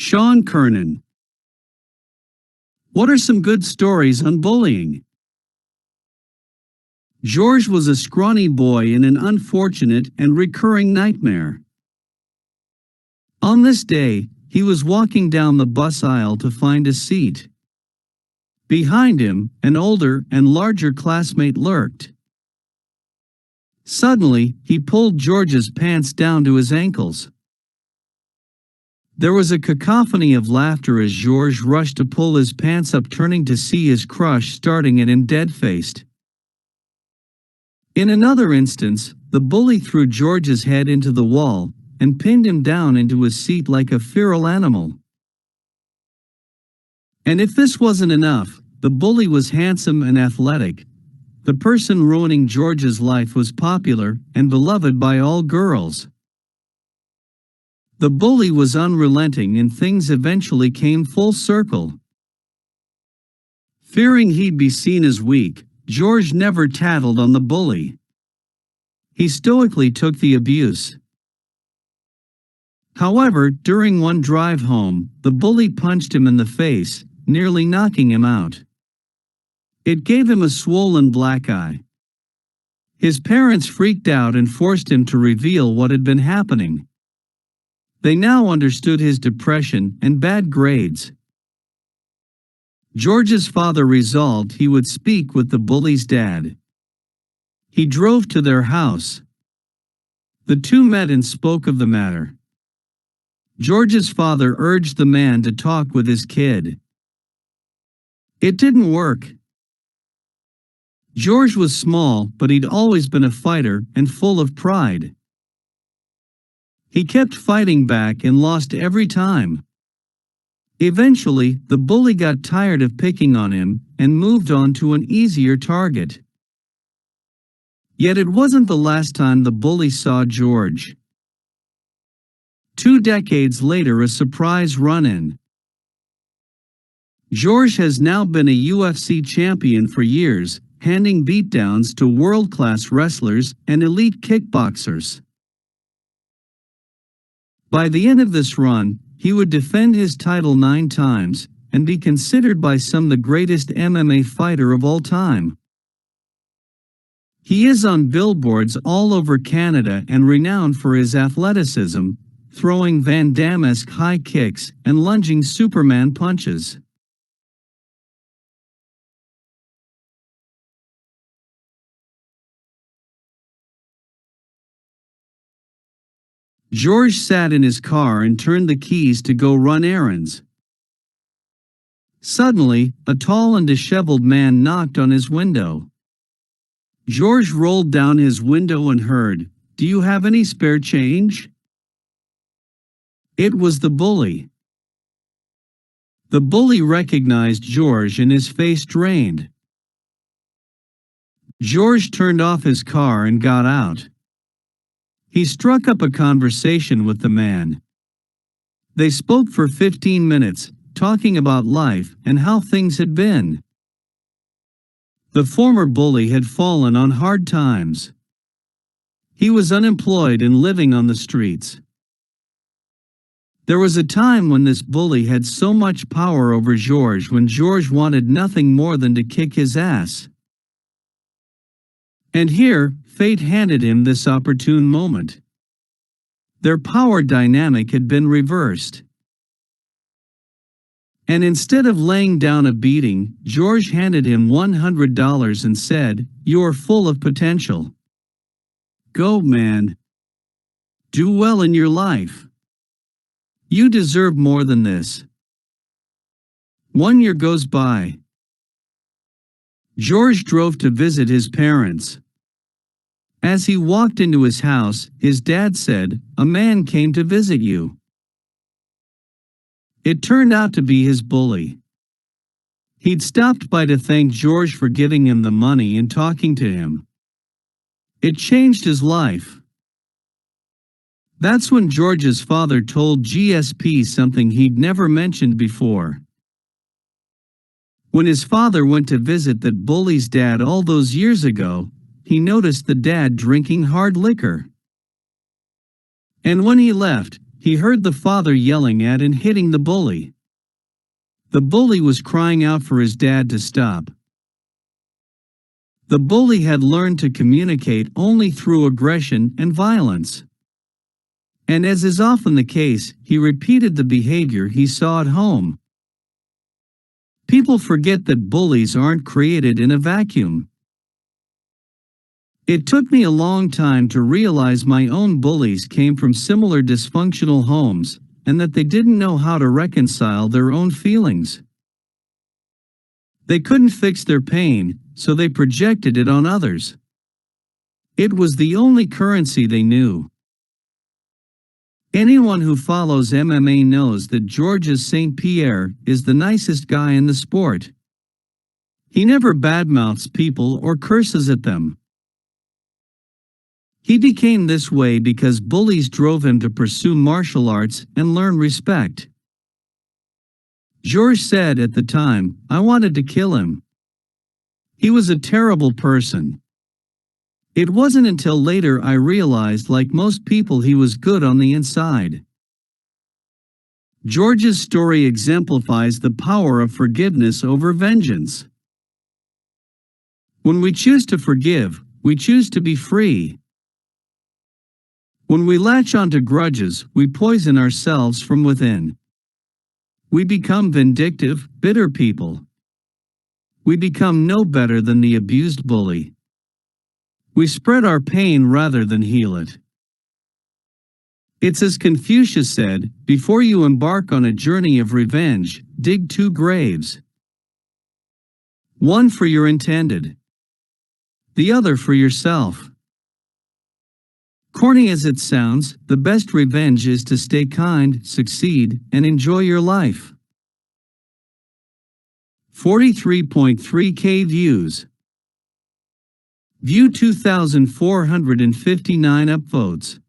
Sean Kernan. What are some good stories on bullying? George was a scrawny boy in an unfortunate and recurring nightmare. On this day, he was walking down the bus aisle to find a seat. Behind him, an older and larger classmate lurked. Suddenly, he pulled George's pants down to his ankles. There was a cacophony of laughter as George rushed to pull his pants up, turning to see his crush staring at him dead-faced. In another instance, the bully threw George's head into the wall and pinned him down into his seat like a feral animal. And if this wasn't enough, the bully was handsome and athletic. The person ruining George's life was popular and beloved by all girls. The bully was unrelenting, and things eventually came full circle. Fearing he'd be seen as weak, George never tattled on the bully. He stoically took the abuse. However, during one drive home, the bully punched him in the face, nearly knocking him out. It gave him a swollen black eye. His parents freaked out and forced him to reveal what had been happening. They now understood his depression and bad grades. George's father resolved he would speak with the bully's dad. He drove to their house. The two met and spoke of the matter. George's father urged the man to talk with his kid. It didn't work. George was small, but he'd always been a fighter and full of pride. He kept fighting back and lost every time. Eventually, the bully got tired of picking on him and moved on to an easier target. Yet it wasn't the last time the bully saw George. 2 decades later, a surprise run-in. George has now been a UFC champion for years, handing beatdowns to world-class wrestlers and elite kickboxers. By the end of this run, he would defend his title 9 times and be considered by some the greatest MMA fighter of all time. He is on billboards all over Canada and renowned for his athleticism, throwing Van Damme-esque high kicks and lunging Superman punches. George sat in his car and turned the keys to go run errands. Suddenly, a tall and disheveled man knocked on his window. George rolled down his window and heard, "Do you have any spare change?" It was the bully. The bully recognized George and his face drained. George turned off his car and got out. He struck up a conversation with the man. They spoke for 15 minutes, talking about life and how things had been. The former bully had fallen on hard times. He was unemployed and living on the streets. There was a time when this bully had so much power over George when George wanted nothing more than to kick his ass. And here, fate handed him this opportune moment. Their power dynamic had been reversed. And instead of laying down a beating, George handed him $100 and said, "You're full of potential. Go, man. Do well in your life. You deserve more than this." 1 year goes by. George drove to visit his parents. As he walked into his house, his dad said, "A man came to visit you." It turned out to be his bully. He'd stopped by to thank George for giving him the money and talking to him. It changed his life. That's when George's father told GSP something he'd never mentioned before. When his father went to visit that bully's dad all those years ago, he noticed the dad drinking hard liquor. And when he left, he heard the father yelling at and hitting the bully. The bully was crying out for his dad to stop. The bully had learned to communicate only through aggression and violence. And as is often the case, he repeated the behavior he saw at home. People forget that bullies aren't created in a vacuum. It took me a long time to realize my own bullies came from similar dysfunctional homes, and that they didn't know how to reconcile their own feelings. They couldn't fix their pain, so they projected it on others. It was the only currency they knew. Anyone who follows MMA knows that Georges St. Pierre is the nicest guy in the sport. He never badmouths people or curses at them. He became this way because bullies drove him to pursue martial arts and learn respect. Georges said at the time, "I wanted to kill him. He was a terrible person." It wasn't until later I realized, like most people, he was good on the inside. George's story exemplifies the power of forgiveness over vengeance. When we choose to forgive, we choose to be free. When we latch onto grudges, we poison ourselves from within. We become vindictive, bitter people. We become no better than the abused bully. We spread our pain rather than heal it. It's as Confucius said, "Before you embark on a journey of revenge, dig 2 graves. One for your intended, the other for yourself." Corny as it sounds, the best revenge is to stay kind, succeed, and enjoy your life. 43.3K views. View 2,459 upvotes.